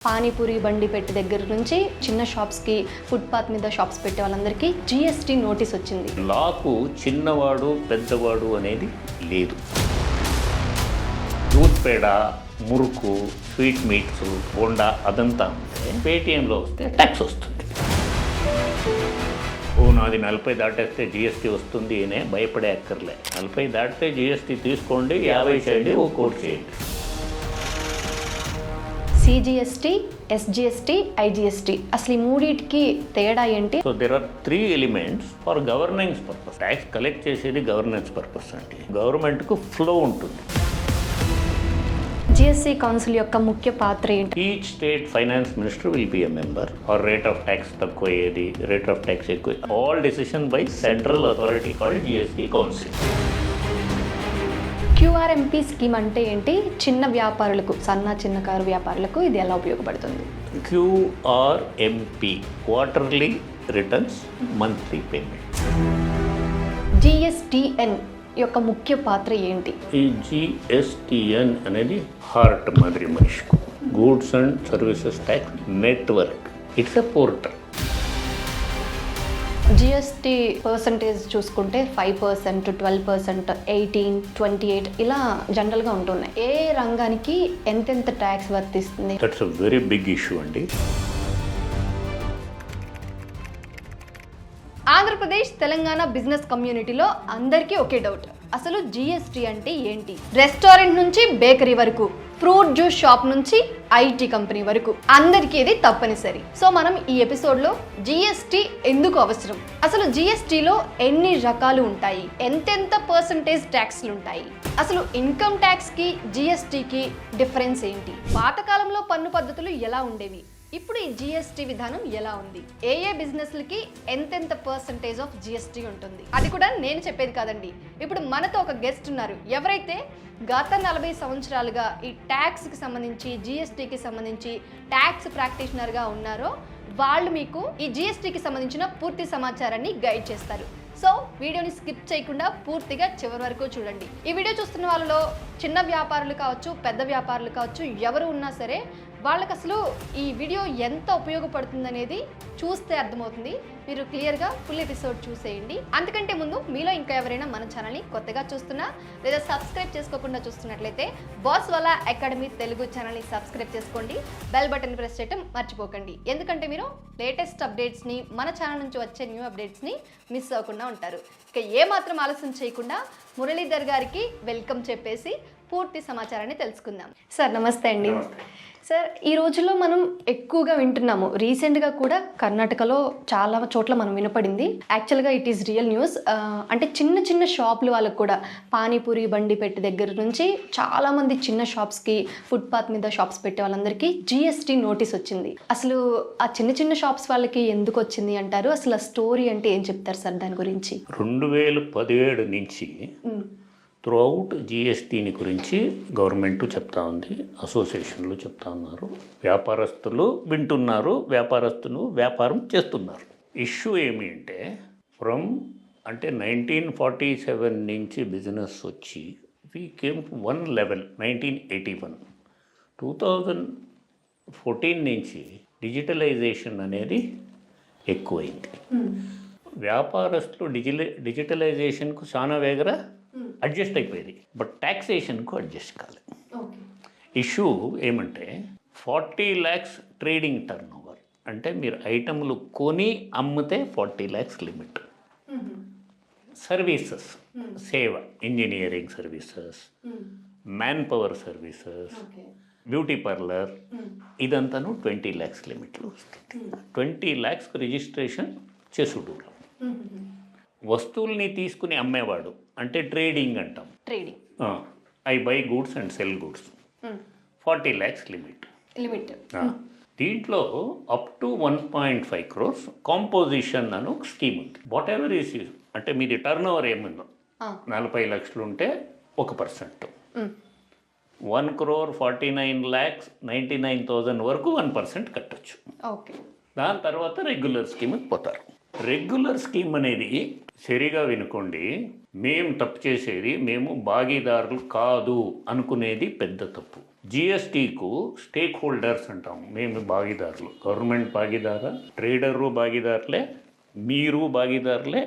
పానీపూరి బండి పెట్టి దగ్గర నుంచి చిన్న షాప్స్కి ఫుట్పాత్ మీద షాప్స్ పెట్టే వాళ్ళందరికీ జిఎస్టీ నోటీస్ వచ్చింది. లాకు చిన్నవాడు పెద్దవాడు అనేది లేదు. దూద్ పేడ, మురుకు, స్వీట్ మీట్స్, బోండా అదంతా ఉంటే పేటిఎంలో వస్తే ట్యాక్స్ వస్తుంది. నాది 40 దాటేస్తే జిఎస్టీ వస్తుంది అనే భయపడే అక్కర్లే. 40 దాటితే జిఎస్టీ తీసుకోండి, 50 చేయండి, ఓ కోటి చేయండి. సిజిఎస్టీ, ఎస్జిఎస్టీ, ఐజిఎస్టీ అసలు ఈ మూడింటికి తేడా ఏంటి? So there are 3 elements for governance purpose. Tax collect చేసేది గవర్నెన్స్ పర్పస్ అంటే గవర్నమెంట్కు ఫ్లో ఉంటుంది. జిఎస్టీ కౌన్సిల్ యొక్క ముఖ్య పాత్ర ఏంటి? Each state finance minister will be a member. Or rate of tax తక్కువ అయ్యేది, రేట్ ఆఫ్ ట్యాక్స్ ఎక్కువ, all decision by central authority called GST council. QRMP scheme అంటే ఏంటి? చిన్న వ్యాపారులకు, చిన్నకారు వ్యాపారులకు ఇది ఎలా ఉపయోగపడుతుంది? QRMP quarterly returns, monthly payment. GSTN యొక్క ముఖ్య పాత్ర ఏంటి? ఈ జిఎస్టిఎన్ అనేది హార్ట్ మాదిరి మనిషికు. Goods and services tax network. It's a portal. GST percentage చూసుకుంటే 5%, 12%, 18, 28 ఇలా జనరల్గా ఉంటున్నాయి. ఏ రంగానికి ఎంతెంత ట్యాక్స్ వర్తిస్తుంది? That's a very big issue అండి. ఆంధ్రప్రదేశ్, తెలంగాణ బిజినెస్ కమ్యూనిటీలో అందరికీ ఒకే డౌట్, అసలు జిఎస్టీ అంటే ఏంటి? రెస్టారెంట్ నుంచి బేకరీ వరకు, ఫ్రూట్ జ్యూస్ షాప్ నుంచి ఐటీ కంపెనీ వరకు అందరికీ ఇది తప్పనిసరి. సో మనం ఈ ఎపిసోడ్లో జిఎస్టీ ఎందుకు అవసరం, అసలు జిఎస్టీలో ఎన్ని రకాలు ఉంటాయి, ఎంతెంత పర్సంటేజ్ ట్యాక్స్లు ఉంటాయి, అసలు ఇన్కమ్ ట్యాక్స్కి జిఎస్టీకి డిఫరెన్స్ ఏంటి, పాతకాలంలో పన్ను పద్ధతులు ఎలా ఉండేవి, ఇప్పుడు ఈ జిఎస్టీ విధానం ఎలా ఉంది, ఏ బిజినెస్లకి ఎంతెంత పర్సంటేజ్ ఆఫ్ జిఎస్టీ ఉంటుంది, అది కూడా నేను చెప్పేది కాదండి. ఇప్పుడు మనతో ఒక గెస్ట్ ఉన్నారు, ఎవరైతే గత 40 సంవత్సరాలుగా ఈ ట్యాక్స్కి సంబంధించి, జిఎస్టీకి సంబంధించి ట్యాక్స్ ప్రాక్టీషనర్గా ఉన్నారో వాళ్ళు మీకు ఈ జిఎస్టీకి సంబంధించిన పూర్తి సమాచారాన్ని గైడ్ చేస్తారు. సో వీడియోని స్కిప్ చేయకుండా పూర్తిగా చివరి వరకు చూడండి. ఈ వీడియో చూస్తున్న వాళ్ళలో చిన్న వ్యాపారులు కావచ్చు, పెద్ద వ్యాపారులు కావచ్చు, ఎవరు ఉన్నా సరే వాళ్ళకి అసలు ఈ వీడియో ఎంత ఉపయోగపడుతుంది అనేది చూస్తే అర్థమవుతుంది. మీరు క్లియర్గా ఫుల్ ఎపిసోడ్ చూసేయండి. అంతకంటే ముందు మీలో ఇంకా ఎవరైనా మన ఛానల్ని కొత్తగా చూస్తున్నా లేదా సబ్స్క్రైబ్ చేసుకోకుండా చూస్తున్నట్లయితే బాస్ వాలా అకాడమీ తెలుగు ఛానల్ని సబ్స్క్రైబ్ చేసుకోండి. బెల్ బటన్ ప్రెస్ చేయడం మర్చిపోకండి, ఎందుకంటే మీరు లేటెస్ట్ అప్డేట్స్ని, మన ఛానల్ నుంచి వచ్చే న్యూ అప్డేట్స్ని మిస్ అవ్వకుండా ఉంటారు. ఇక ఏమాత్రం ఆలస్యం చేయకుండా మురళీధర్ గారికి వెల్కమ్ చెప్పేసి పూర్తి సమాచారాన్ని తెలుసుకుందాం. సార్ నమస్తే అండి. సార్, ఈ రోజుల్లో మనం ఎక్కువగా వింటున్నాము, రీసెంట్గా కూడా కర్ణాటకలో చాలా చోట్ల మనం వినపడింది. యాక్చువల్గా ఇట్ ఈస్ రియల్ న్యూస్. అంటే చిన్న షాపులు వాళ్ళకు కూడా పానీపూరి బండి పెట్టి దగ్గర నుంచి చాలామంది చిన్న షాప్స్కి, ఫుట్పాత్ మీద షాప్స్ పెట్టే వాళ్ళందరికీ జిఎస్టీ నోటీస్ వచ్చింది. అసలు ఆ చిన్న షాప్స్ వాళ్ళకి ఎందుకు వచ్చింది అంటారు? అసలు ఆ స్టోరీ అంటే ఏం చెప్తారు సార్ దాని గురించి? 2017 నుంచి త్రూఅవుట్ జిఎస్టీని గురించి గవర్నమెంట్ చెప్తా ఉంది, అసోసియేషన్లు చెప్తా ఉన్నారు, వ్యాపారస్తులు వింటున్నారు, వ్యాపారస్తులు వ్యాపారం చేస్తున్నారు. ఇష్యూ ఏమి అంటే అంటే 1947 నుంచి బిజినెస్ వచ్చి we came to one level 1981. 2014 నుంచి డిజిటలైజేషన్ అనేది ఎక్కువైంది. వ్యాపారస్తులు డిజిటలైజేషన్కు చాలా వేగరా అడ్జస్ట్ అయిపోయేది, బట్ ట్యాక్సేషన్కు అడ్జస్ట్ కాలేదు. ఇష్యూ ఏమంటే 40 lakhs ట్రేడింగ్ టర్న్ ఓవర్, అంటే మీరు ఐటమ్లు కొని అమ్మితే 40 lakhs లిమిట్. సర్వీసెస్, సేవ, engineering services, man power services, beauty parlour, ఇదంతాను 20 lakhs లిమిట్లు వస్తుంది. 20 lakhs రిజిస్ట్రేషన్ చేసుడు. వస్తువుల్ని తీసుకుని అమ్మేవాడు అంటే ట్రేడింగ్ అంటాం. I by goods and cell goods, 40 lakhs limit. దీంట్లో అప్ టు 1.5 crores కాంపోజిషన్ అని ఒక స్కీమ్ ఉంది. వాట్ ఎవర్ ఈస్ అంటే మీది టర్న్ ఓవర్ ఏముందో 40 లక్షలు ఉంటే 1%, 1,49,99,000 వరకు 1% కట్టొచ్చు. దాని తర్వాత రెగ్యులర్ స్కీమ్కి పోతారు. రెగ్యులర్ స్కీమ్ అనేది సరిగా వినుకోండి, మేము తప్పు చేసేది మేము భాగీదారులు కాదు అనుకునేది పెద్ద తప్పు. జిఎస్టీకు స్టేక్ హోల్డర్స్ అంటాం. మేము భాగీదారులు, గవర్నమెంట్ భాగీదార, ట్రేడరు భాగీదారులే, మీరు భాగీదారులే,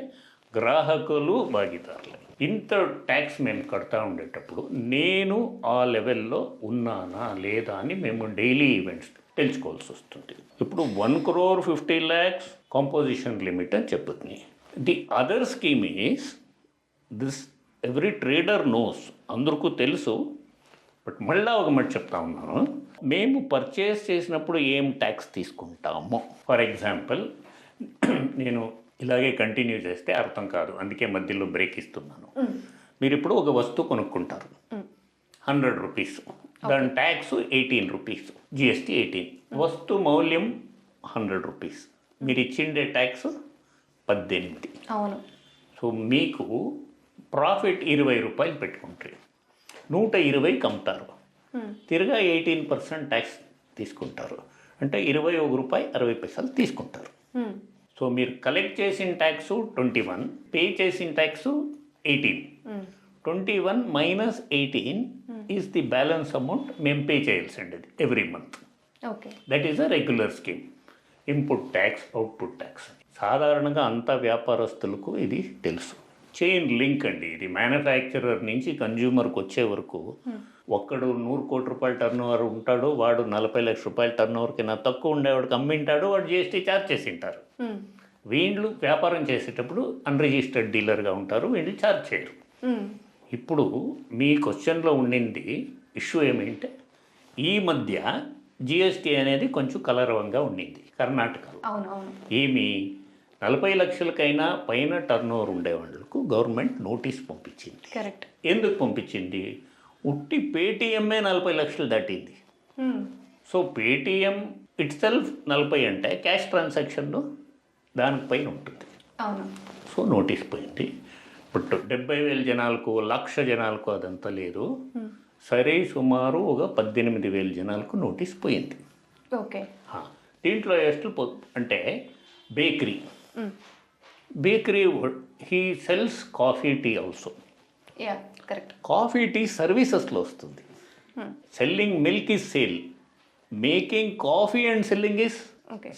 గ్రాహకులు భాగీదారులే. ఇంత ట్యాక్స్ మేము కడతా ఉండేటప్పుడు నేను ఆ లెవెల్లో ఉన్నానా లేదా అని మేము డైలీ ఈవెంట్స్ తెలుసుకోవాల్సి వస్తుంది. ఇప్పుడు 1,50,00,000 కాంపోజిషన్ లిమిట్ అని చెప్తుంది. The other scheme is this every trader knows, అందరికీ తెలుసు. బట్ మళ్ళీ ఒక మాట చెప్తా ఉన్నాను, మేము పర్చేస్ చేసినప్పుడు ఏం ట్యాక్స్ తీసుకుంటామో. ఫర్ ఎగ్జాంపుల్ నేను ఇలాగే కంటిన్యూ చేస్తే అర్థం కాదు, అందుకే మధ్యలో బ్రేక్ ఇస్తున్నాను. మీరు ఇప్పుడు ఒక వస్తువు కొనుక్కుంటారు 100 రూపీస్, దాని ట్యాక్స్ 18 రూపీస్, జిఎస్టీ 18, వస్తు మౌల్యం 100 రూపీస్, మీరు ఇచ్చిండే ట్యాక్స్ 18. అవును. సో మీకు ప్రాఫిట్ 20 రూపాయలు పెట్టుకుంటారు, 120కి అమ్ముతారు, తిరగా 18% ట్యాక్స్ తీసుకుంటారు, అంటే 21 రూపాయి 60 పైసలు తీసుకుంటారు. సో మీరు కలెక్ట్ చేసిన ట్యాక్స్ 21, పే చేసిన tax 18. 21 minus 18 is the balance amount మేము పే చేయాల్సింది every month. Okay, that is a regular scheme. Input tax, output tax. సాధారణంగా అంతా వ్యాపారస్తులకు ఇది తెలుసు. చైన్ లింక్ అండి ఇది. మ్యానుఫ్యాక్చరర్ నుంచి కన్జ్యూమర్కి వచ్చే వరకు ఒక్కడు 100 కోట్ల రూపాయల టర్న్ ఓవర్ ఉంటాడు, వాడు 40 లక్షల రూపాయల టర్న్ ఓవర్ కింద తక్కువ ఉండేవాడికి అమ్మింటాడు, వాడు జిఎస్టీ ఛార్జ్ చేసింటారు. వీళ్ళు వ్యాపారం చేసేటప్పుడు అన్రిజిస్టర్డ్ డీలర్గా ఉంటారు, వీళ్ళు ఛార్జ్ చేయరు. ఇప్పుడు మీ క్వశ్చన్లో ఉండింది ఇష్యూ ఏమంటే, ఈ మధ్య జిఎస్టీ అనేది కొంచెం కలరవంగా ఉండింది కర్ణాటకలో. ఏమి 40 లక్షలకైనా పైన టర్న్ ఓవర్ ఉండే వాళ్ళకు గవర్నమెంట్ నోటీస్ పంపించింది. కరెక్ట్. ఎందుకు పంపించింది? ఉట్టి పేటీఎంఏ 40 లక్షలు దాటింది. సో పేటీఎం ఇట్ సెల్ఫ్ 40 అంటే క్యాష్ ట్రాన్సాక్షన్ దానిపైన ఉంటుంది. అవును. సో నోటీస్ పోయింది. బట్ 70,000 జనాలకు, 1,00,000 జనాలకు అదంతా లేదు. సరే సుమారు ఒక 18,000 జనాలకు నోటీస్ పోయింది. ఓకే. దీంట్లో ಎಷ್ಟು అంటే bakery he sells coffee tea also. Correct. Coffee tea సర్వీసెస్లో వస్తుంది. Selling milk is sale, making coffee and selling is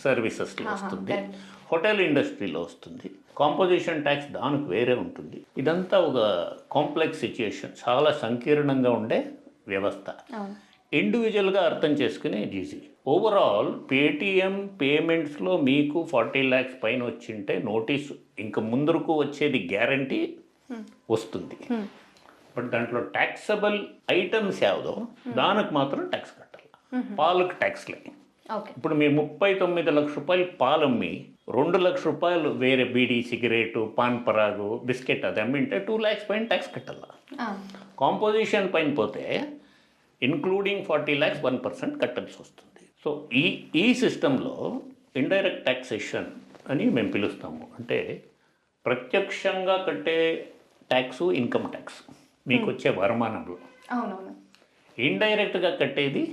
సర్వీసెస్లో వస్తుంది. హోటల్ ఇండస్ట్రీలో వస్తుంది. కాంపోజిషన్ ట్యాక్స్ దానికి వేరే ఉంటుంది. ఇదంతా ఒక కాంప్లెక్స్ సిచ్యుయేషన్, చాలా సంకీర్ణంగా ఉండే వ్యవస్థ. ఇండివిజువల్గా అర్థం చేసుకునే ఈజీ. ఓవరాల్ పేటీఎం పేమెంట్స్లో మీకు 40 lakhs పైన వచ్చింటే నోటీస్ ఇంక ముందుకు వచ్చేది గ్యారంటీ వస్తుంది. బట్ దాంట్లో ట్యాక్సబుల్ ఐటమ్స్ యావదో దానికి మాత్రం ట్యాక్స్ కట్టాలి. పాలకు ట్యాక్స్ లే. ఇప్పుడు మీరు 39 లక్షల రూపాయలు పాలు అమ్మి 2 లక్షల రూపాయలు వేరే బీడీ, సిగరెట్, పాన్ పరాగు, బిస్కెట్ అది అమ్మింటే 2 lakhs పైన ట్యాక్స్ కట్టాల. కాంపోజిషన్ పైన పోతే ఇన్క్లూడింగ్ 40 lakhs 1% కట్టాల్సి వస్తుంది. సో ఈ సిస్టంలో ఇండైరెక్ట్ ట్యాక్సేషన్ అని మేము పిలుస్తాము. అంటే ప్రత్యక్షంగా కట్టే ట్యాక్స్ ఇన్కమ్ ట్యాక్స్ మీకు వచ్చే వరమానంలో. ఇండైరెక్ట్గా కట్టేది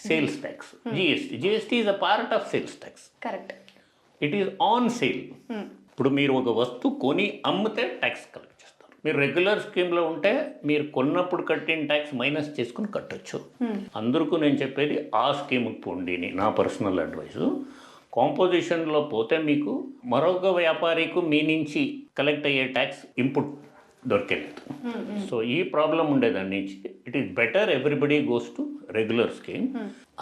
sales tax, GST. GST is a part of sales tax. Correct. It is on sale. ఇప్పుడు మీరు ఒక వస్తువు కొని అమ్మితే ట్యాక్స్ కలెక్ట్ చేస్తారు. మీరు రెగ్యులర్ స్కీమ్లో ఉంటే మీరు కొన్నప్పుడు కట్టిన ట్యాక్స్ మైనస్ చేసుకుని కట్టచ్చు. అందరికీ నేను చెప్పేది ఆ స్కీమ్కి పోండి, నా పర్సనల్ అడ్వైజు. కాంపోజిషన్లో పోతే మీకు మరొక వ్యాపారికి మీ నుంచి కలెక్ట్ అయ్యే ట్యాక్స్ ఇన్పుట్ దొరికేది. సో ఈ ప్రాబ్లం ఉండేదాని నుంచి it is better everybody goes to regular scheme.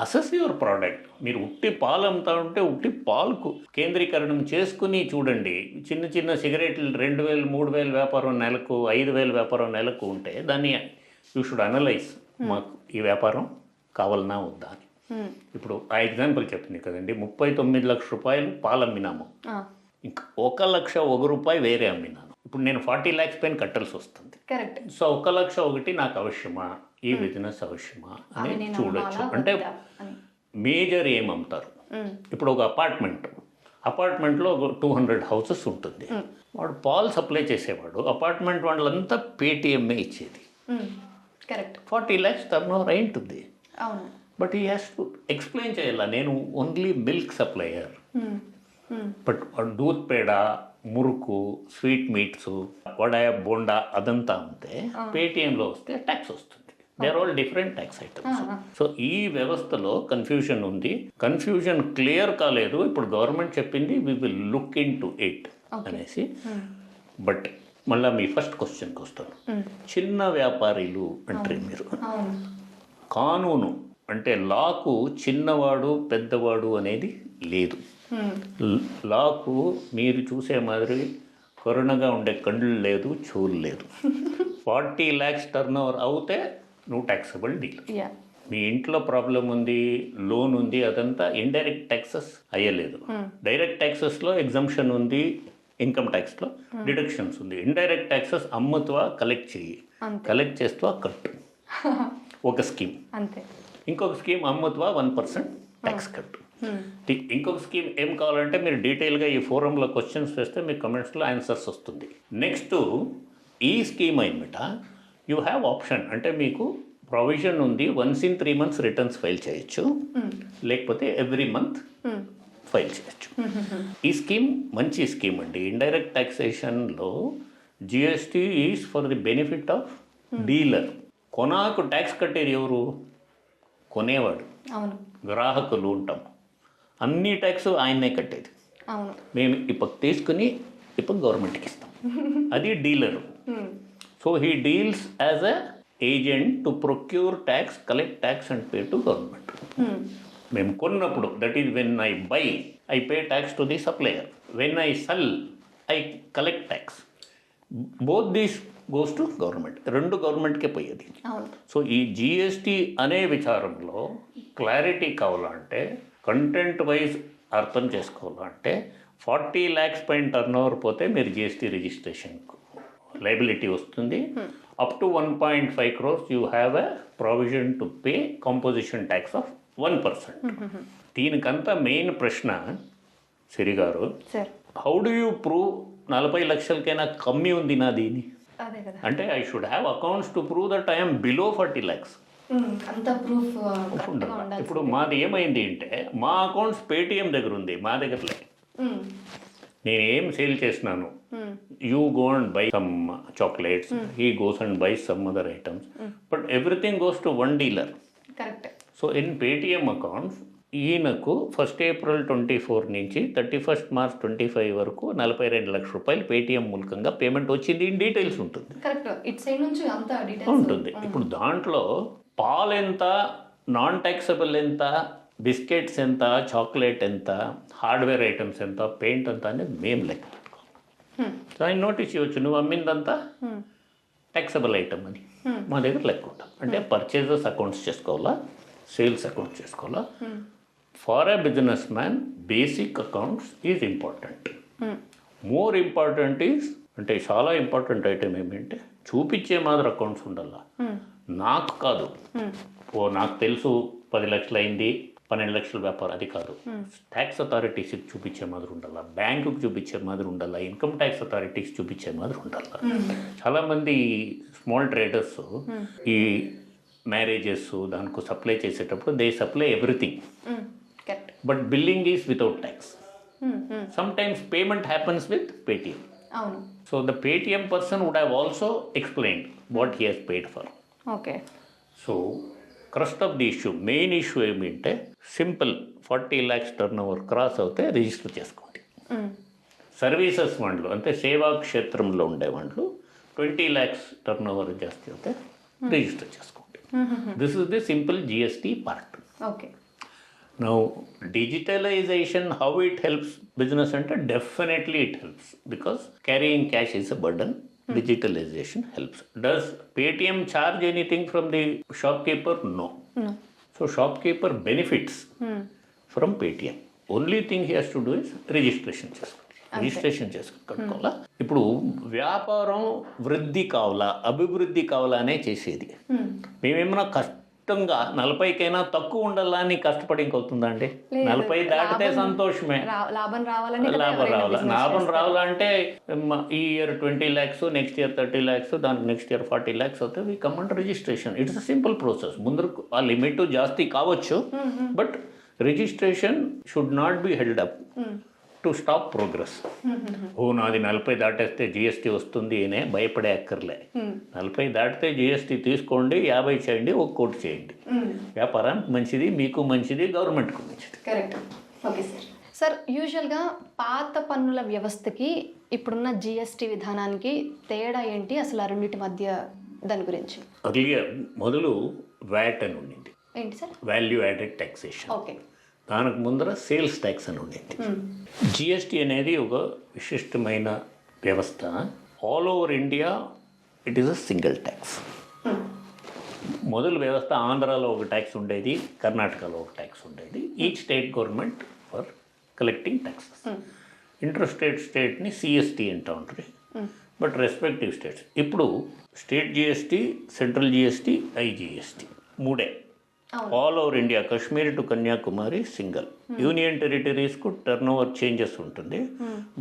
Assess your product. మీరు ఉట్టి పాలు అమ్ముతా ఉంటే ఉట్టి పాలకు కేంద్రీకరణం చేసుకుని చూడండి. చిన్న చిన్న సిగరెట్లు 2,000 3,000 వ్యాపారం నెలకు, 5,000 వ్యాపారం నెలకు ఉంటే దాన్ని యూ షుడ్ అనలైజ్, మాకు ఈ వ్యాపారం కావాలన్నా వద్దా అని. ఇప్పుడు ఆ ఎగ్జాంపుల్ చెప్పింది కదండి, 39 లక్షల రూపాయలు పాలు అమ్మినాము, ఇంకా 1,01,000 రూపాయలు వేరే అమ్మినాను. ఇప్పుడు నేను 40 lakhs పైన కట్టాల్సి వస్తుంది. కరెక్ట్. సో 1,01,000 నాకు అవసరమా, ఈ బిజినెస్ అవసరమా అని చూడొచ్చు. అంటే మేజర్ ఏం అమ్ముతారు. ఇప్పుడు ఒక అపార్ట్మెంట్లో ఒక 200 houses ఉంటుంది. వాడు పాలు సప్లై చేసేవాడు, అపార్ట్మెంట్ వాళ్ళంతా పేటీఎంఏ ఇచ్చేది. కరెక్ట్. 40 lakhs టర్న్ ఓవర్ అయి ఉంటుంది. బట్ ఈ హ్యాస్ టు ఎక్స్ప్లెయిన్ చేయాల, నేను ఓన్లీ మిల్క్ సప్లయర్. బట్ దూద్ పేడ మురుకు, స్వీట్ మీట్స్, వడ, బోండా అదంతా ఉంటే పేటిఎంలో వస్తే ట్యాక్స్ వస్తుంది. They are all different tax items. So ఈ వ్యవస్థలో కన్ఫ్యూజన్ ఉంది. కన్ఫ్యూజన్ క్లియర్ కాలేదు. ఇప్పుడు గవర్నమెంట్ చెప్పింది we will look in to it అనేసి. బట్ మళ్ళీ మీ ఫస్ట్ క్వశ్చన్కి వస్తాను. చిన్న వ్యాపారీలు అంటే మీరు కానూను అంటే లాకు చిన్నవాడు పెద్దవాడు అనేది లేదు. లాకు మీరు చూసే మాదిరి కరుణగా ఉండే కళ్ళు లేదు, చెవులు లేదు. 40 lakhs టర్న్ ఓవర్ అవుతే నువ్వు ట్యాక్సబుల్ డీల్. మీ ఇంట్లో ప్రాబ్లం ఉంది, లోన్ ఉంది, అదంతా ఇండైరెక్ట్ ట్యాక్సెస్ అయ్యలేదు. డైరెక్ట్ ట్యాక్సెస్లో ఎగ్జంప్షన్ ఉంది, ఇన్కమ్ ట్యాక్స్లో డిడక్షన్స్ ఉంది. ఇండైరెక్ట్ ట్యాక్సెస్ అమ్ముతావా కలెక్ట్ చెయ్యి, కలెక్ట్ చేస్తావా కట్టు, ఒక స్కీమ్. అంతే. ఇంకొక స్కీమ్ అమ్ముతావా 1% ట్యాక్స్ కట్టు. ఇంకొక స్కీమ్ ఏం కావాలంటే మీరు డీటెయిల్గా ఈ ఫోరంలో క్వశ్చన్స్ వేస్తే మీ కమెంట్స్లో ఆన్సర్స్ వస్తుంది. నెక్స్ట్ ఈ స్కీమ్ అయినమాట యూ హ్యావ్ ఆప్షన్, అంటే మీకు ప్రొవిజన్ ఉంది. Once in 3 months returns file చేయొచ్చు, లేకపోతే ఎవ్రీ మంత్ ఫైల్ చేయొచ్చు. ఈ స్కీమ్ మంచి స్కీమ్ అండి. ఇండైరెక్ట్ ట్యాక్సేషన్లో GST is for the benefit of dealer. కొనాకు ట్యాక్స్ కట్టేది ఎవరు? కొనేవాడు. అవును. గ్రాహకులు ఉంటాం. అన్ని ట్యాక్స్ ఆయన్నే కట్టేది. అవును. మేము ఇప్పుడు తీసుకుని ఇప్పుడు గవర్నమెంట్కి ఇస్తాం. అది dealer. So he deals as a agent to procure tax, collect tax and pay to government. మేము కొన్నప్పుడు, that is when I by I pay tax to the supplier. When I sell I collect tax. Both these goes to government. రెండు గవర్నమెంట్కే పోయేది. So ఈ GST అనే విచారంలో clarity కావాలంటే, content wise అర్థం చేసుకోవాలంటే 40 lakhs పైన టర్న్ ఓవర్ పోతే మీరు జిఎస్టీ రిజిస్ట్రేషన్కు లైబిలిటీ వస్తుంది. Up to 1.5 crores you have a provision to pay composition tax of 1%. దీనికంతా మెయిన్ ప్రశ్న సిరి గారు, హౌ డు యూ ప్రూవ్ 40 లక్షలకైనా కమ్మి ఉంది నా దీని అంటే I should have accounts to prove that I'm below 40 lakhs. ఇప్పుడు మాది ఏమైంది అంటే మా అకౌంట్స్ పేటిఎం దగ్గర ఉంది, మా దగ్గర లేదు. నేను ఏం సేల్ చేసినాను, you go and by some chocolates, he goes and by some other items, but everything goes to one dealer. So in Paytm accounts ఈయనకు 1st April 24 నుంచి 31st March 25 వరకు 42 లక్షల రూపాయలు పేటిఎం మూలకంగా పేమెంట్ వచ్చింది. ఇన్ డీటెయిల్స్ ఉంటుంది. ఉంటుంది. ఇప్పుడు దాంట్లో పాలు ఎంత, నాన్ ట్యాక్సబుల్ ఎంత, బిస్కెట్స్ ఎంత, చాక్లెట్ ఎంత, హార్డ్వేర్ ఐటమ్స్ ఎంత, పెయింట్ ఎంత అనేది మేము లెక్క పెట్టుకోవాలి. సో ఆయన నోటీస్ ఇవ్వచ్చు, నువ్వు అమ్మిందంతా ట్యాక్సబుల్ ఐటమ్ అని మా దగ్గర లెక్క ఉంటాం. అంటే పర్చేజెస్ అకౌంట్స్ చేసుకోవాలా, సేల్స్ అకౌంట్స్ చేసుకోవాలా. For a business man basic accounts is important. More important is అంటే చాలా ఇంపార్టెంట్ ఐటమ్ ఏమంటే చూపించే మాదిరి అకౌంట్స్ ఉండాలా. నాకు కాదు, నాకు తెలుసు 10 లక్షలు అయింది, 12 లక్షల వ్యాపారం, అది కాదు. ట్యాక్స్ అథారిటీస్కి చూపించే మాదిరి ఉండాలా, బ్యాంకుకి చూపించే మాదిరి ఉండాలా, ఇన్కమ్ ట్యాక్స్ అథారిటీస్ చూపించే మాదిరి ఉండాలా. చాలామంది స్మాల్ ట్రేడర్స్ ఈ మ్యారేజెస్ దానికి సప్లై చేసేటప్పుడు they supply everything, but billing is without tax. Some times payment happens with Paytm. So the Paytm person would have also explained what he has paid for. So crux of the issue, main issue ఏమిటంటే simple 40 lakhs turn over cross అవుతే register చేసుకోండి. Services వాళ్ళు అంటే సేవా క్షేత్రంలో ఉండేవాళ్ళు 20 lakhs turn over జాస్తి అవుతే register చేసుకోండి. This is the simple GST part. Now, digitalization, how it helps business ante definitely it helps, because carrying cash is a burden. Digitalization helps. Does Paytm charge anything from the shopkeeper? No. So shopkeeper benefits from Paytm. Only thing he has to do is registration కట్టుకోవాలా. ఇప్పుడు వ్యాపారం వృద్ధి కావాలా, అభివృద్ధి కావాలా అనే చేసేది. మేమేమన్నా కష్టంగా 40కైనా తక్కువ ఉండాలా అని కష్టపడి ఇంకొస్తుందా అండి? 40 దాటితే సంతోషమే. లాభం రావాలంటే ఈ year 20 lakhs, next year 30 lakhs, దానికి నెక్స్ట్ ఇయర్ 40 lakhs అవుతే we come under registration. It's a simple process. ముందు ఆ లిమిట్ జాస్తి కావచ్చు, but registration should not be held up. To stop progress. ఓ నాది 40 దాటేస్తే జిఎస్టీ వస్తుంది అనే భయపడే అక్కర్లే. 40 దాటితే జిఎస్టీ తీసుకోండి, 50 చేయండి, 1 కోటి చేయండి. వ్యాపారానికి మంచిది, మీకు మంచిది, గవర్నమెంట్కు మంచిది. కరెక్ట్. Okay sir. సార్, యూజువల్గా పాత పన్నుల వ్యవస్థకి ఇప్పుడున్న జిఎస్టీ విధానానికి తేడా ఏంటి, అసలు ఆ రెండింటి మధ్య దాని గురించి? అర్లియర్ మొదలు వ్యాట్ అని ఉండింది. ఏంటి sir? Value added taxation. Okay. దానికి ముందర సేల్స్ ట్యాక్స్ అని ఉండేది. జిఎస్టీ అనేది ఒక విశిష్టమైన వ్యవస్థ. All over India it is a single tax. మొదలు వ్యవస్థ ఆంధ్రాలో ఒక ట్యాక్స్ ఉండేది, కర్ణాటకలో ఒక ట్యాక్స్ ఉండేది. Each state government for collecting taxes. Inter స్టేట్ని సిఎస్టీ అంటూ ఉంటుంది, బట్ రెస్పెక్టివ్ స్టేట్స్. ఇప్పుడు state GST, central GST, IGST మూడే. All over India Kashmir to Kanyakumari single. Union టెరిటరీస్కు టర్న్ ఓవర్ చేంజెస్ ఉంటుంది,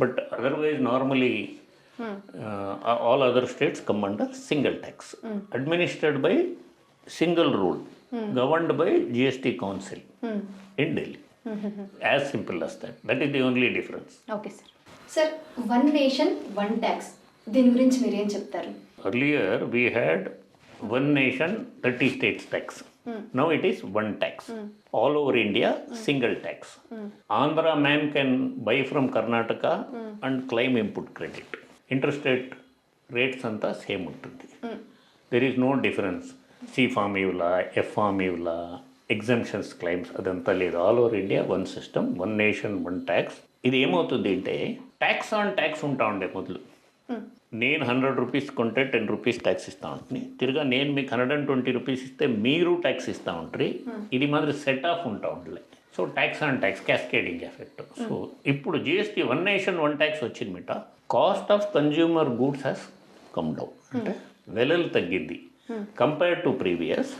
but otherwise normally all other states come under single tax, administered by single rule, governed by GST council in Delhi. As simple as that. That is the only difference. Okay sir. Sir, one nation one tax, దీని గురించి మీరు ఏం చెప్తారు? Earlier we had one nation 30 states tax. Now it is one tax. All over India single tax. Andhra man can buy from Karnataka and claim input credit. Interstate rates anta same untundi. There is no difference. C formula, F formula, exemptions claims adanta ledu. All over India one system, one nation one tax. ఇది ఏమవుతుంది అంటే tax on tax ఉంటా ఉండే మొదలు. నేను 100 rupees కొంటే 10 rupees tax ఇస్తా ఉంటుంది, తిరిగా నేను మీకు 120 రూపీస్ ఇస్తే మీరు ట్యాక్స్ ఇస్తూ ఉంటారు. ఇది మాదిరి సెట్ ఆఫ్ ఉంటా ఉండలే. So tax on tax cascading effect. So ఇప్పుడు GST one nation one tax వచ్చింది మిట, cost of consumer goods has come down. అంటే వెలలు తగ్గింది compare to previous,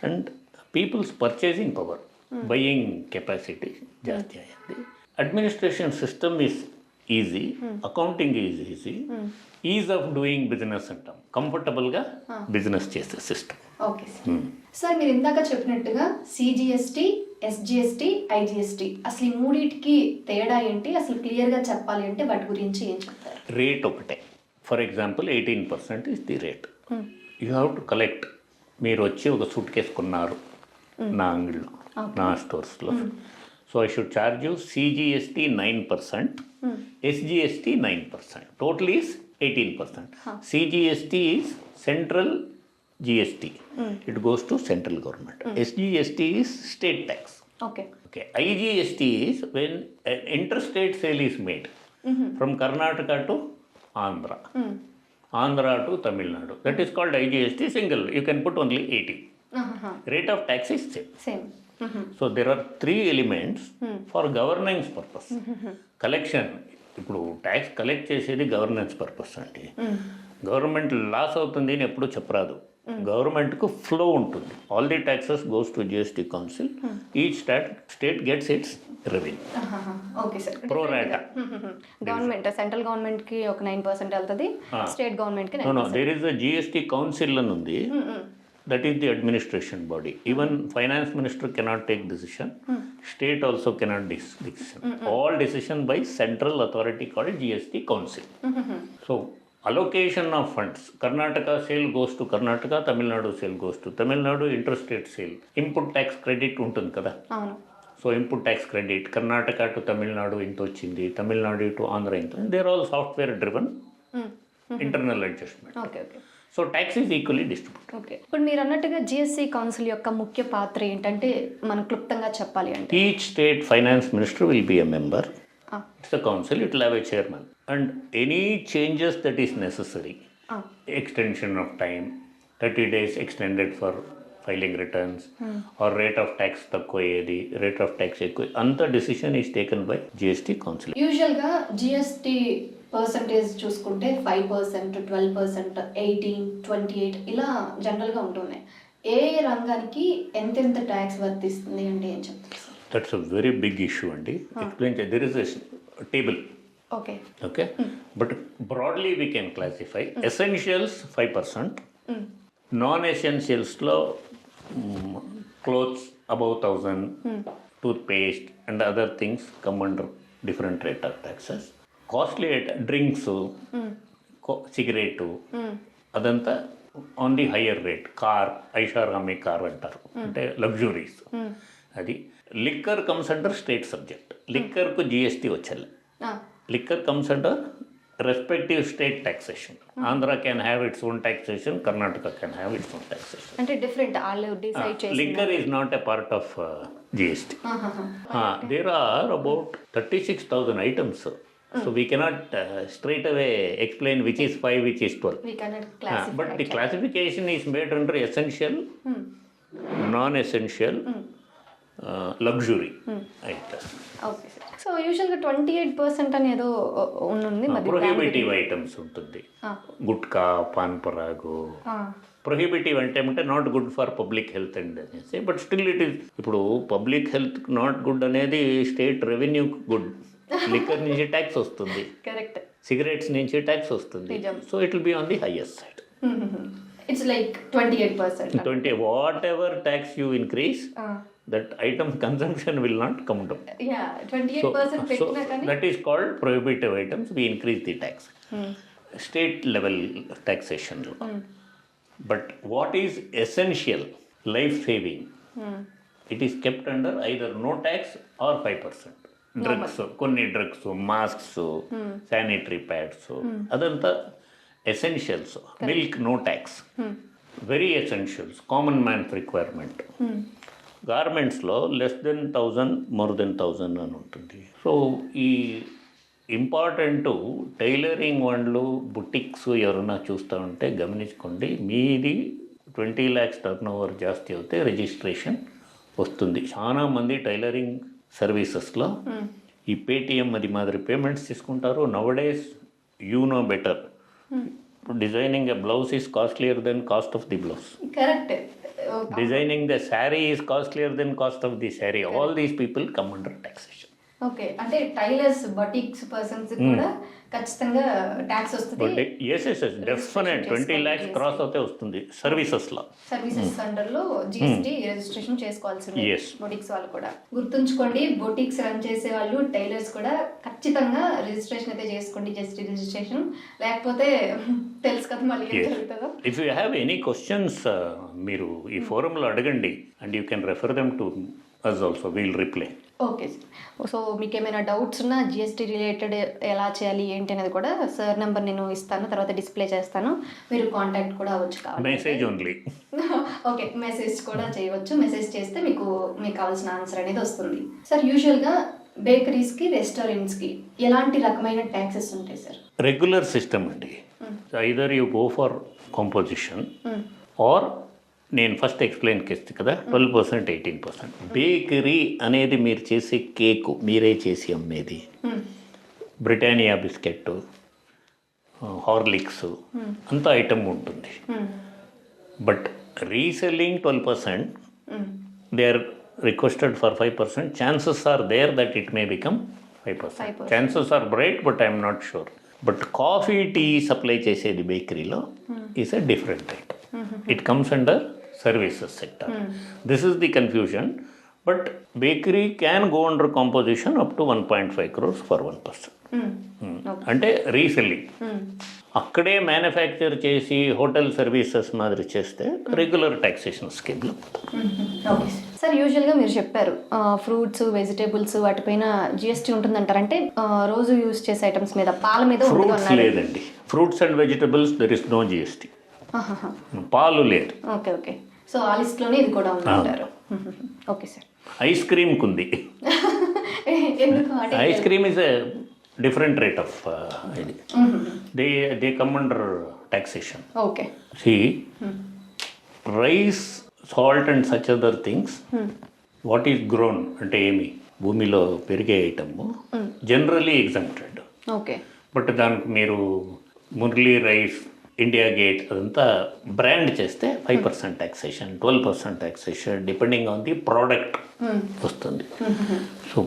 and people's purchasing power, buying capacity జాస్తి అయ్యింది. Administration system is easy, accounting is easy, ease of doing business అంటాం, కంఫర్టబుల్గా business చేసే సిస్టమ్. Okay sir. సార్, మీరు ఇందాక చెప్పినట్టుగా సిజిఎస్టీ, ఎస్జిఎస్టీ, ఐజిఎస్టీ, అసలు ఈ మూడింటికి తేడా ఏంటి, అసలు క్లియర్గా చెప్పాలి అంటే వాటి గురించి ఏం చెప్తారు? రేట్ ఒకటే. For example 18% is the rate. You have to collect. మీరు వచ్చి ఒక సూట్ కేసు కొన్నారు నా అంగిల్లో, నా స్టోర్స్లో. So I should charge you CGST 9%, SGST 9%. Total is 18%. CGST is central GST. It goes to central government. SGST is state tax. Okay. IGST is when an interstate sale is made from Karnataka to Andhra, Andhra to Tamil Nadu. That is called IGST single. You can put only 80. Rate of tax is same. So there are 3 elements for governance purpose. Collection. ఇప్పుడు tax collect చేసేది governance purpose అండి. Government loss అవుతుంది అని ఎప్పుడు చెప్పరాదు. గవర్నమెంట్కు flow ఉంటుంది. All the taxes goes to GST council. Each state gets its revenue. Okay sir. Pro rata. Government central గవర్నమెంట్కి ఒక 9% వెళ్తుంది, స్టేట్ గవర్నమెంట్కి 9%. There is the GST council అని ఉంది. That is the administration body. Even finance minister cannot take decision. State also cannot take decision. All decision by central authority called GST Council. So allocation of funds. Karnataka sale goes to Karnataka, Tamil Nadu sale goes to Tamil Nadu, interstate sale. Input tax credit ఉంటుంది కదా. So input tax credit, Karnataka to Tamil Nadu ఇంత వచ్చింది, Tamil Nadu to Andhra ఇంత. They are all software driven internal adjustment. Okay. So tax is equally distributed. Okay. ఇప్పుడు మీరు అన్నట్టుగా GST council యొక్క ముఖ్య పాత్ర ఏంటంటే మనం క్లుప్తంగా చెప్పాలి అంటే, each state finance minister will be a member. It's the council. It will have a chairman. And any changes that is necessary, extension of time, 30 days extended for filing returns, or rate of tax తక్కువ అయ్యేది, rate of tax ఎక్కువ, అంత decision is taken by GST council. యూజువల్గా GST percentage చూసుకుంటే 5%, 12%, 18, 28 ఇలా జనరల్గా ఉంటున్నాయి. ఏ రంగానికి ఎంతెంత ట్యాక్స్ వర్తిస్తుంది అంటే ఏం చెప్తారు sir? That's a very big issue అండి. ఎక్స్ప్లెయిన్ చేయాలి. There is a table. Okay. But broadly we can classify. Essentials 5%, non ఎసెన్షియల్స్లో clothes above 1000, toothpaste and other things come under different rate of taxes. Costly drinks, cigarette అదంతా on the higher rate. Car, ఐషారామి car అంటారు, అంటే luxuries. అది liquor comes under state subject. లిక్కర్కు GST వచ్చేలే. Liquor comes under respective state taxation. Andhra can have its own taxation, Karnataka can have its own taxation. అంటే different వాళ్ళు decide చేసి. Liquor is not a part of GST. There are about 36,000 items. So we cannot straight away explain which is 5, which is 12. We cannot classify. But the classification is made under essential, non-essential, luxury items. Okay sir. So యూజువల్గా 28% అనేదో ఉంది. Prohibitive items ఉంటుంది. Gutka, pan పరాగు. Prohibitive అంటే not good for public health and అనేసి, but still it is. ఇప్పుడు public health not good అనేది state revenue good. Liquor నుంచి tax వస్తుంది, కరెక్ట్. సిగరెట్స్ నుంచి ట్యాక్స్ వస్తుంది. So it will be on the highest side. It's like 28%. What ever tax you increase, that item consumption will not come down. Yeah, 28% పెట్టినా కానీ that is called prohibitive items. We increase the tax. State level taxation. But what is essential, life saving, it is kept under either no tax or 5%. Drugs, కొన్ని drugs, masks, sanitary pads, అదంతా essentials. Milk no tax. Very essentials, common man's requirement. గార్మెంట్స్లో less than 1000, more than 1000 అని ఉంటుంది. So ఈ important tailoring వాళ్ళు, boutiques ఎవరైనా చూస్తూ ఉంటే గమనించుకోండి. మీది 20 lakhs టర్న్ ఓవర్ జాస్తి అవుతే రిజిస్ట్రేషన్ వస్తుంది. చాలా మంది టైలరింగ్ సర్వీసెస్లో ఈ పేటిఎం అది మాదిరి పేమెంట్స్ తీసుకుంటారు. Nowadays you know better, designing a blouse is costlier than cost of the blouse. Correct. Designing the saree is costlier than cost of the saree. All these people come under taxation. Okay, అంటే tailors, బటిక్స్ persons కూడా ఖచ్చితంగా tax వస్తుంది. yes definite 20 lakhs cross అవుతే వస్తుంది సర్వీసెస్లో. Services అండర్లో GST registration చేసుకోవాల్సింది. Boutiques వాళ్ళు కూడా గుర్తుంచుకోండి. బొటిక్స్ రన్ చేసే వాళ్ళు, టైలర్స్ కూడా ఖచ్చితంగా రిజిస్ట్రేషన్ అయితే చేసుకోండి, జిఎస్టీ రిజిస్ట్రేషన్. లేకపోతే తెలుసు కదా మళ్ళీ ఏం జరుగుతుందో. If you have any questions మీరు ఈ ఫోరంలో అడగండి, and you can refer them to us also, we'll reply. Okay sir. So మీకు ఏమైనా డౌట్స్ ఉన్నా జిఎస్టీ రిలేటెడ్ ఎలా చేయాలి ఏంటి అనేది కూడా సార్ నెంబర్ నేను ఇస్తాను, తర్వాత డిస్ప్లే చేస్తాను. మీరు కాంటాక్ట్ కూడా అవ్వచ్చు. కావాలి మెసేజ్ ఓన్లీ. ఓకే, మెసేజ్ కూడా చేయవచ్చు. మెసేజ్ చేస్తే మీకు కావాల్సిన ఆన్సర్ అనేది వస్తుంది. సార్ యూజువల్గా బేకరీస్కి, రెస్టారెంట్స్కి ఎలాంటి రకమైన ట్యాక్సెస్ ఉంటాయి సార్? రెగ్యులర్ సిస్టమ్ అండి. Either you go for composition or నేను ఫస్ట్ ఎక్స్ప్లెయిన్ చేస్తే కదా 12%, 18%. బేకరీ అనేది మీరు చేసే కేకు, మీరే చేసి అమ్మేది, బ్రిటానియా బిస్కెట్, హార్లిక్స్ అంత ఐటమ్ ఉంటుంది. But reselling 12%, they are requested for 5%. Chances are there that it may become 5%. Chances are bright, but I'm not sure. But coffee, tea supply చేసేది బేకరీలో is a different item. It comes under services sector. This is the confusion. But bakery can go under composition up to 1.5 crores for 1%. అంటే reselling అక్కడే manufacture చేసి hotel services మాదిరి చేస్తే regular taxation స్కీమ్లో. Okay sir. యూజువల్గా మీరు చెప్పారు fruits, vegetables వాటిపైన జిఎస్టీ ఉంటుందంటారు. అంటే రోజు యూజ్ చేసే ఐటమ్స్ మీద, పాల మీద ఫ్రూట్స్ లేదండి. Fruits and vegetables there is no GST. పాలు లేదు. Okay okay. సో ఆ లిస్ట్లోనే ఇది కూడా ఉందంటారు. Okay sir. ఐస్ క్రీమ్కి ఉంది. Ice cream is a different rate of ఇది. They come under taxation. Okay. See rice, salt and such other things, what is grown అంటే ఏమి భూమిలో పెరిగే item generally exempted. Okay. But దానికి మీరు మురళీ రైస్, ఇండియా గేట్ అదంతా బ్రాండ్ చేస్తే 5% taxation, 12% taxation depending on the product వస్తుంది. So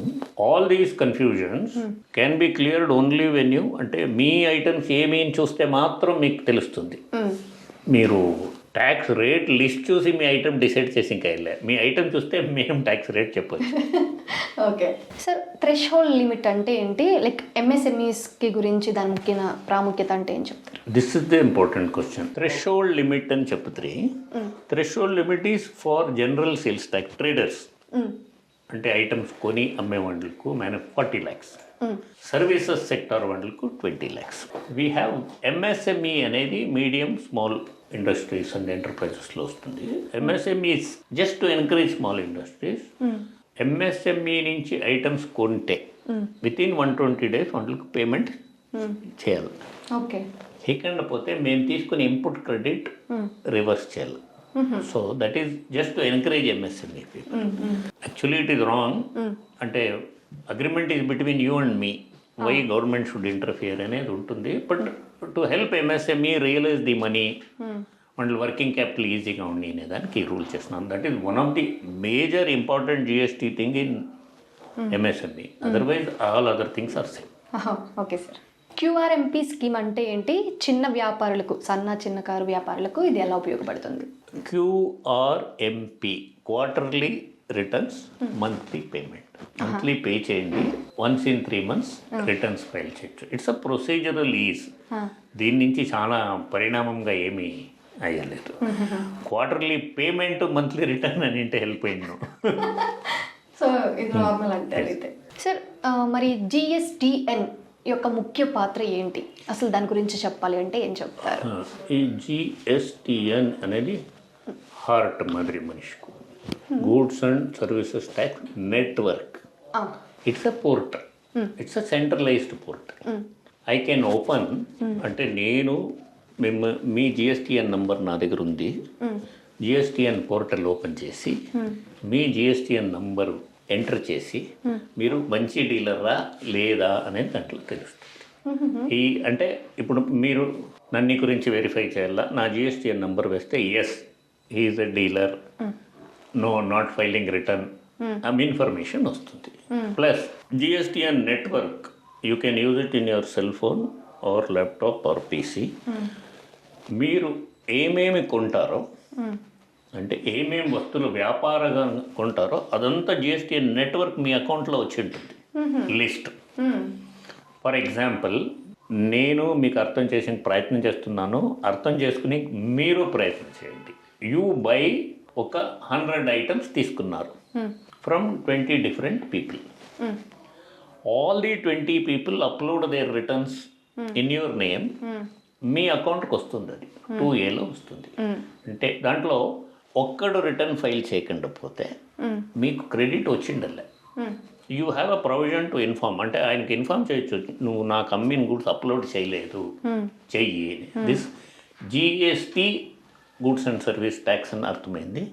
all these confusions can be cleared only when you, అంటే మీ ఐటమ్స్ ఏమీ చూస్తే మాత్రం మీకు తెలుస్తుంది. మీరు ట్యాక్స్ రేట్ లిస్ట్ చూసి మీ ఐటమ్ డిసైడ్ చేసి ఇంకా వెళ్ళా మీ ఐటమ్ చూస్తే మేము ట్యాక్స్ రేట్ చెప్పొచ్చు. Okay sir, thresh hold limit అంటే ఏంటి? లైక్ ఎంఎస్ఎంఈస్కి గురించి దాని ముఖ్య ప్రాముఖ్యత అంటే ఏం చెప్తారు? This is the important question. Thresh hold limit అని చెప్తే thresh hold limit is for general sales tax traders, అంటే ఐటమ్స్ కొని అమ్మే వాళ్ళకు 40 lakhs, సర్వీసెస్ సెక్టార్ వాళ్ళకు 20 lakhs. వీ హ్యావ్ ఎంఎస్ఎంఈ అనేది మీడియం స్మాల్ ఇండస్ట్రీస్ అండ్ ఎంటర్ప్రైజెస్లో వస్తుంది. MSME just to encourage small industries. MSME నుంచి ఐటమ్స్ కొంటే విత్ ఇన్ 120 days వాళ్ళకి పేమెంట్ చేయాలి. ఓకే, ఇక్కడ పోతే మేము తీసుకుని ఇన్పుట్ క్రెడిట్ రివర్స్ చేయాలి. So that is just to encourage MSME people. Actually it is wrong. అంటే agreement is between you and me, why government should interfere అనేది ఉంటుంది. But to help MSME realise the money and working capital ఈజీగా ఉండి అనే దానికి rule చేస్తున్నాను. That is one of the major important GST thing in MSME. Otherwise all other things are same. Okay sir, QRMP scheme అంటే ఏంటి? చిన్న వ్యాపారులకు, చిన్నకారు వ్యాపారులకు ఇది ఎలా ఉపయోగపడుతుంది? QRMP quarterly returns, monthly payment. Monthly pay చేయండి, once in 3 months returns file చేయొచ్చు. It's a procedural ease. దీని నుంచి చాలా పరిణామంగా ఏమీ అయ్యలేదు. క్వార్టర్లీ పేమెంట్, మంత్లీ రిటర్న్ అని అంటే హెల్ప్ అయింది. సో ఇది నార్మల్ అంటే అయితే. సార్, మరి జిఎస్టిఎన్ యొక్క ముఖ్య పాత్ర ఏంటి? అసలు దాని గురించి చెప్పాలి అంటే ఏం చెప్తారు? ఈ జిఎస్టిఎన్ అనేది హార్ట్ మాదిరి మనిషికు, goods and services tax network. It's a portal, it's a centralised portal. I can open, అంటే నేను మీ జిఎస్టిఎన్ నంబర్ నా దగ్గర ఉంది, జిఎస్టిఎన్ పోర్టల్ ఓపెన్ చేసి మీ జిఎస్టిఎన్ నంబరు ఎంటర్ చేసి మీరు మంచి డీలరా లేదా అనేది దాంట్లో తెలుస్తుంది. అంటే ఇప్పుడు మీరు నన్ను గురించి వెరిఫై చేయాలా, నా జిఎస్టిఎన్ నంబర్ వేస్తే yes he is a dealer, no not filing return, information వస్తుంది. Plus GSTN network you can use it in your cell phone or laptop or PC. మీరు ఏమేమి కొంటారో, అంటే ఏమేమి వస్తువులు వ్యాపారంగా కొంటారో అదంతా జిఎస్టిఎన్ నెట్వర్క్ మీ అకౌంట్లో వచ్చి ఉంటుంది లిస్ట్. ఫర్ ఎగ్జాంపుల్, నేను మీకు అర్థం చేసే ప్రయత్నం చేస్తున్నాను, అర్థం చేసుకుని మీరు ప్రయత్నం చేయండి. యూ బై ఒక 100 items తీసుకున్నారు from 20 different people. All the 20 people upload their returns in your name. మీ అకౌంట్కి వస్తుంది, అది 2Aలో వస్తుంది. అంటే దాంట్లో ఒక్కడు రిటర్న్ ఫైల్ చేయకుండా పోతే మీకు క్రెడిట్ వచ్చిండలే. You have a provision to inform, అంటే ఆయనకి ఇన్ఫార్మ్ చేయొచ్చు, నువ్వు నాకు అమ్మిన గూడ్స్ అప్లోడ్ చేయలేదు, చెయ్యి. This GST goods and service tax అని అర్థమైంది.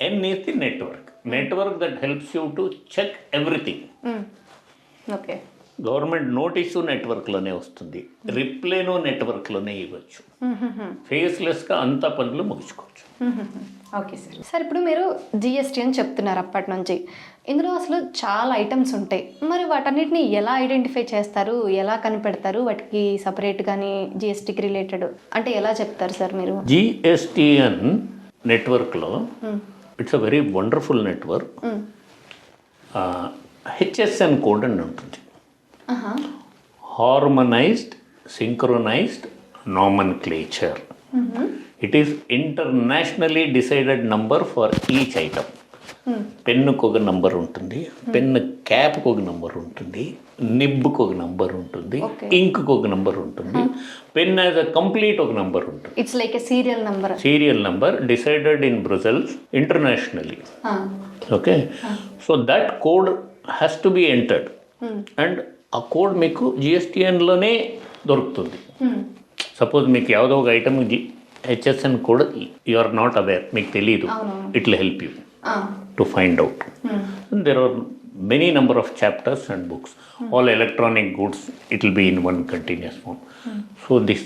N is the network that helps you to check everything. Okay, government notice నెట్వర్క్లోనే వస్తుంది, రిప్లైను నెట్వర్క్లోనే ఇవ్వచ్చు. ఫేస్లెస్గా అంత పనులు ముగించుకోవచ్చు. Okay sir. సార్, ఇప్పుడు మీరు జిఎస్టీ అని చెప్తున్నారు అప్పటి నుంచి. ఇందులో అసలు చాలా ఐటమ్స్ ఉంటాయి, మరి వాటన్నిటిని ఎలా ఐడెంటిఫై చేస్తారు, ఎలా కనిపెడతారు? వాటికి సపరేట్ కానీ జిఎస్టీకి రిలేటెడ్ అంటే ఎలా చెప్తారు సార్ మీరు? జిఎస్టిఎన్ నెట్వర్క్లో it's a very wonderful network. HSN code అని ఉంటుంది, harmonised synchronised nomenclature. It is internationally decided number for each item. పెన్నుకు ఒక నంబర్ ఉంటుంది, పెన్ను క్యాప్కి ఒక నంబర్ ఉంటుంది, నిబ్కి ఒక నంబర్ ఉంటుంది, ఇంక్కి ఒక నంబర్ ఉంటుంది, పెన్ యాజ్ అ కంప్లీట్ ఒక నంబర్ ఉంటుంది. It's like a serial number decided in Brussels internationally. Okay, so that code has to be entered and ఆ కోడ్ మీకు జిఎస్టిఎన్లోనే దొరుకుతుంది. సపోజ్ మీకు ಯಾವುದೋ ఒక item HSN code you are not aware, మీకు తెలియదు, it will help you to find out. There are many number of chapters and books, all electronic goods, it will be in one continuous form. So this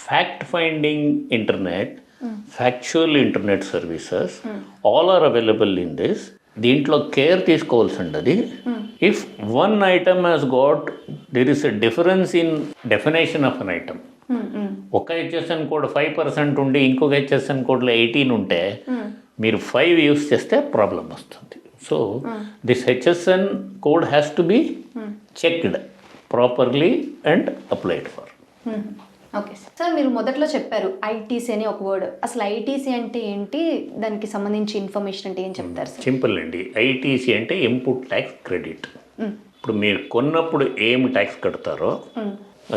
fact finding internet, factual internet services, all are available in this. దీంట్లో care తీసుకోవాల్సి ఉండదు. If one item has got, there is a difference in definition of an item. ఒక HSN code 5% ఉండి ఇంకొక HSN కోడ్లో 18 ఉంటే మీరు 5 use చేస్తే ప్రాబ్లం వస్తుంది. So this HSN code has to B checked properly and applied for. Okay sir, మీరు మొదట్లో చెప్పారు ఐటీసీ అని ఒక వర్డ్. అసలు ఐటీసీ అంటే ఏంటి, దానికి సంబంధించి ఇన్ఫర్మేషన్ అంటే ఏం చెప్తారు సార్? సింపుల్ అండి. ఐటీసీ అంటే ఇన్పుట్ ట్యాక్స్ క్రెడిట్. ఇప్పుడు మీరు కొన్నప్పుడు ఏం ట్యాక్స్ కడతారో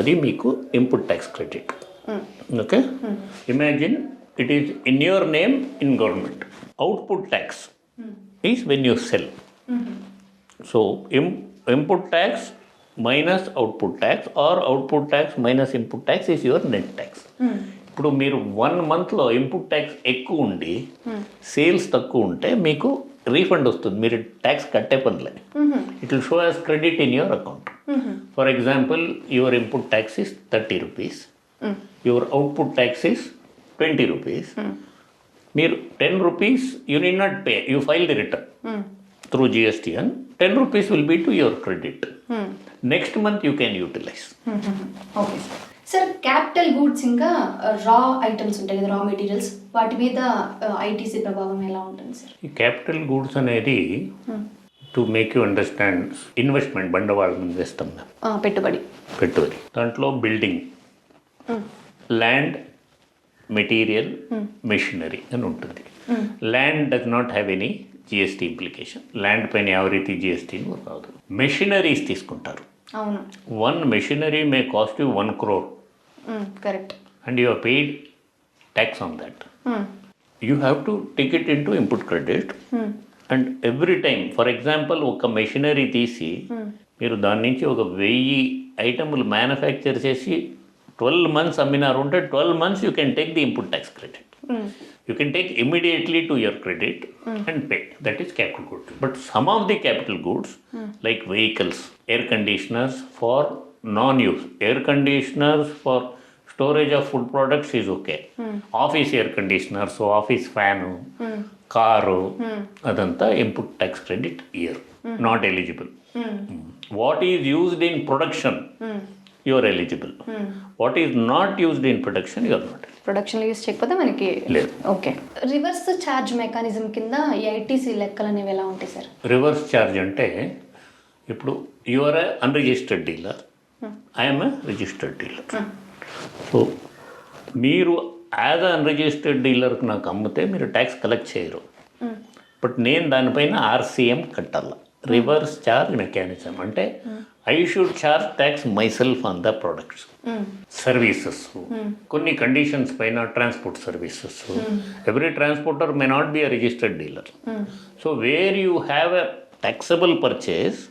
అది మీకు input tax credit. Okay, imagine it is in your name in government. Output tax is when you cell. So input tax minus output tax are output tax minus input tax is your net tax. ఇప్పుడు మీరు 1 monthలో input tax ఎక్కువ ఉండి sales తక్కువ ఉంటే మీకు refund వస్తుంది, మీరు tax కట్టే పనిలే. It will show as credit in your account. For example, your input tax is 30 rupees, your output tax is 20 rupees. మీరు 10 rupees you need not pay, you file the return through GSTN. 10 rupees will be to your credit. Next month you can utilize. Okay sir, capital goods ఇంకా రా items ఉంటాయి కదా, రా materials, వాటి మీద ITC ప్రభావం ఎలా ఉంటుంది సార్? ఈ క్యాపిటల్ గూడ్స్ అనేది to make you understand investment, బండవాళం వేస్తాం పెట్టుబడి. దాంట్లో బిల్డింగ్, ల్యాండ్, మెటీరియల్, మెషినరీ అని ఉంటుంది. Land does not have any GST implication. Land పైన ఎవరైతే GST రాదు. మెషినరీస్ తీసుకుంటారు. అవును. 1 machinery may cost you 1 crore. Correct. And you are paid tax on that. You have to take it into input credit. And every time, for example, ఒక machinery తీసి మీరు దాని నుంచి ఒక 1000 ఐటమ్లు మ్యానుఫ్యాక్చర్ చేసి 12 months అమ్మినారు అంటే 12 months you can take the input tax credit. You can take immediately to your credit and pay. That is capital goods. But some of the capital goods, like vehicles, air conditioners for non-use, air conditioners for storage of food products is okay. Office air conditioners, so office fan, car, adanta input tax credit here, not eligible. What is used in production, you are eligible. What is not used in production, you are not. Production use చేయకపోతే మనకి లేదు. Okay. Reverse charge mechanism కింద ఈ ITC లెక్కలు అనేవి ఎలా ఉంటాయి sir? Reverse charge అంటే ఇప్పుడు you are unregistered dealer, I'm registered dealer. So మీరు యాజ్ అన్రిజిస్టర్డ్ డీలర్కి నాకు అమ్మితే మీరు ట్యాక్స్ కలెక్ట్ చేయరు. బట్ నేను దానిపైన RCM కట్టాల. రివర్స్ ఛార్జ్ మెకానిజం అంటే I should charge tax my self on the products, services. కొన్ని కండిషన్స్ పైన transport services, every transporter may not be a registered dealer. So where you have a taxable purchase,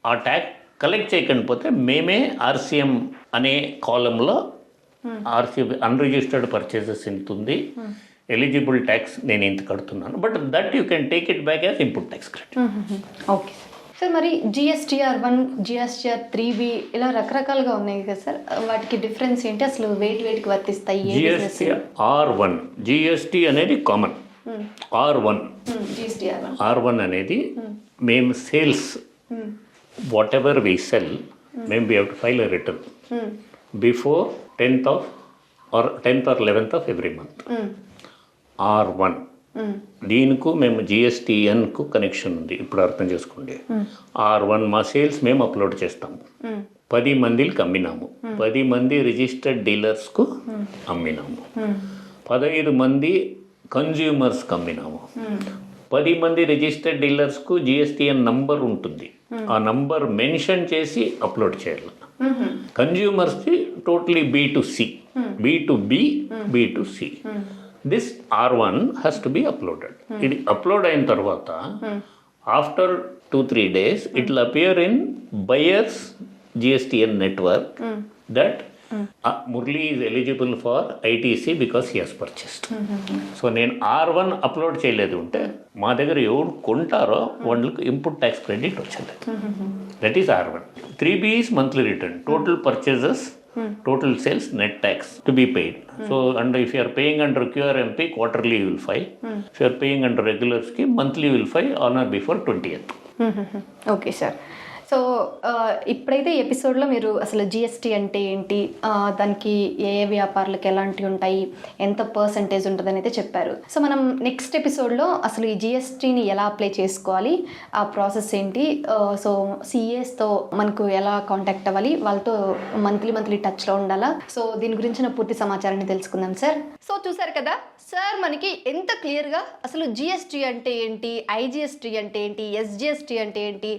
ఆ tax collect చేయకపోతే మేమే RCM అనే కాలంలో RCM unregistered purchases ఎంత ఉంది, eligible tax నేను ఇంత కడుతున్నాను, but that you can take it back as input tax credit. Okay sir, మరి GSTR1, GSTR3B ఇలా రకరకాలుగా ఉన్నాయి కదా సార్, వాటికి డిఫరెన్స్ ఏంటి? అసలు వేటికి వర్తిస్తాయి? GSTR1, GST అనేది కామన్. R1 అనేది మేము sales whatever we sell, మేము we have to file a return before 10th or 11th of every month. R1 దీనికి మేము GSTNకు కనెక్షన్ ఉంది. ఇప్పుడు అర్థం చేసుకోండి. R1 మా సేల్స్ మేము అప్లోడ్ చేస్తాము. 10 మందికి అమ్మినాము, 10 మంది రిజిస్టర్డ్ డీలర్స్కు అమ్మినాము, 15 మంది కన్జ్యూమర్స్కి అమ్మినాము, 10 మంది రిజిస్టర్డ్ డీలర్స్కు GSTN నంబర్ ఉంటుంది. ఆ నంబర్ మెన్షన్ చేసి అప్లోడ్ చేయాలి. కన్జ్యూమర్స్కి totally B2C, B2B, B2C. This R1 has to be uploaded. ఇది అప్లోడ్ అయిన తర్వాత after 2-3 days it will appear in buyers GSTN network that Murali is eligible for ITC because he has purchased. So నేను R1 upload చేయలేదు ఉంటే మా దగ్గర ఎవరు కొంటారో వాళ్ళకి ఇన్పుట్ ట్యాక్స్ క్రెడిట్ వచ్చేది. That is R1. 3B is monthly return, total purchases, total sales, net tax to be paid. So, and if you are paying under QRMP, quarterly you will file. If you are paying under regular scheme, monthly you will file on or before 20th. Okay sir, so ఇప్పుడైతే ఎపిసోడ్లో మీరు అసలు GST అంటే ఏంటి, దానికి ఏ వ్యాపారాలకు ఎలాంటివి ఉంటాయి, ఎంత పర్సంటేజ్ ఉంటుందని అయితే చెప్పారు. సో మనం నెక్స్ట్ ఎపిసోడ్లో అసలు ఈ జిఎస్టీని ఎలా అప్లై చేసుకోవాలి, ఆ ప్రాసెస్ ఏంటి, సో సిఏస్తో మనకు ఎలా కాంటాక్ట్ అవ్వాలి, వాళ్ళతో మంత్లీ టచ్లో ఉండాలా, సో దీని గురించిన పూర్తి సమాచారాన్ని తెలుసుకుందాం సార్. సో చూసారు కదా సార్ మనకి ఎంత క్లియర్గా అసలు జిఎస్టీ అంటే ఏంటి, ఐజిఎస్టీ అంటే ఏంటి, ఎస్జిఎస్టీ అంటే ఏంటి,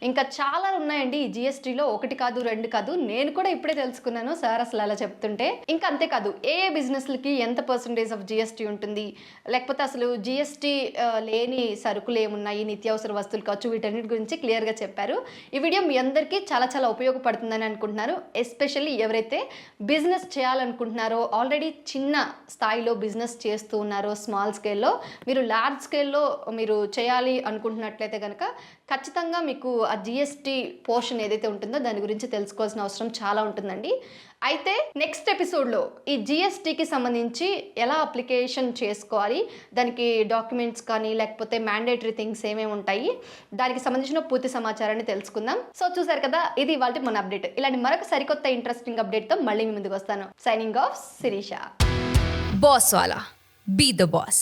ఇంకా చాలా ఉన్నాయండి ఈ జిఎస్టీలో. 1 కాదు 2 కాదు, నేను కూడా ఇప్పుడే తెలుసుకున్నాను సార్ అసలు అలా చెప్తుంటే. ఇంకా అంతేకాదు ఏ బిజినెస్లకి ఎంత పర్సంటేజ్ ఆఫ్ జిఎస్టీ ఉంటుంది, లేకపోతే అసలు జిఎస్టీ లేని సరుకులు ఏమున్నాయి, నిత్యావసర వస్తువులు కావచ్చు, వీటన్నిటి గురించి క్లియర్గా చెప్పారు. ఈ వీడియో మీ అందరికీ చాలా చాలా ఉపయోగపడుతుందని అనుకుంటున్నారు. ఎస్పెషల్లీ ఎవరైతే బిజినెస్ చేయాలనుకుంటున్నారో, ఆల్రెడీ చిన్న స్థాయిలో బిజినెస్ చేస్తూ ఉన్నారో, స్మాల్ స్కేల్లో, మీరు లార్జ్ స్కేల్లో మీరు చేయాలి అనుకుంటున్నట్లయితే కనుక ఖచ్చితంగా మీకు ఆ జిఎస్టీ పోర్షన్ ఏదైతే ఉంటుందో దాని గురించి తెలుసుకోవాల్సిన అవసరం చాలా ఉంటుందండి. అయితే నెక్స్ట్ ఎపిసోడ్లో ఈ జిఎస్టీకి సంబంధించి ఎలా అప్లికేషన్ చేసుకోవాలి, దానికి డాక్యుమెంట్స్ కానీ లేకపోతే మ్యాండేటరీ థింగ్స్ ఏమేమి ఉంటాయి, దానికి సంబంధించిన పూర్తి సమాచారాన్ని తెలుసుకుందాం. సో చూసారు కదా, ఇది ఇవాళ మన అప్డేట్. ఇలాంటి మరొక సరికొత్త ఇంట్రెస్టింగ్ అప్డేట్తో మళ్ళీ మీ ముందుకు వస్తాను. Signing off Shirisha. Boss Wala. Be the boss.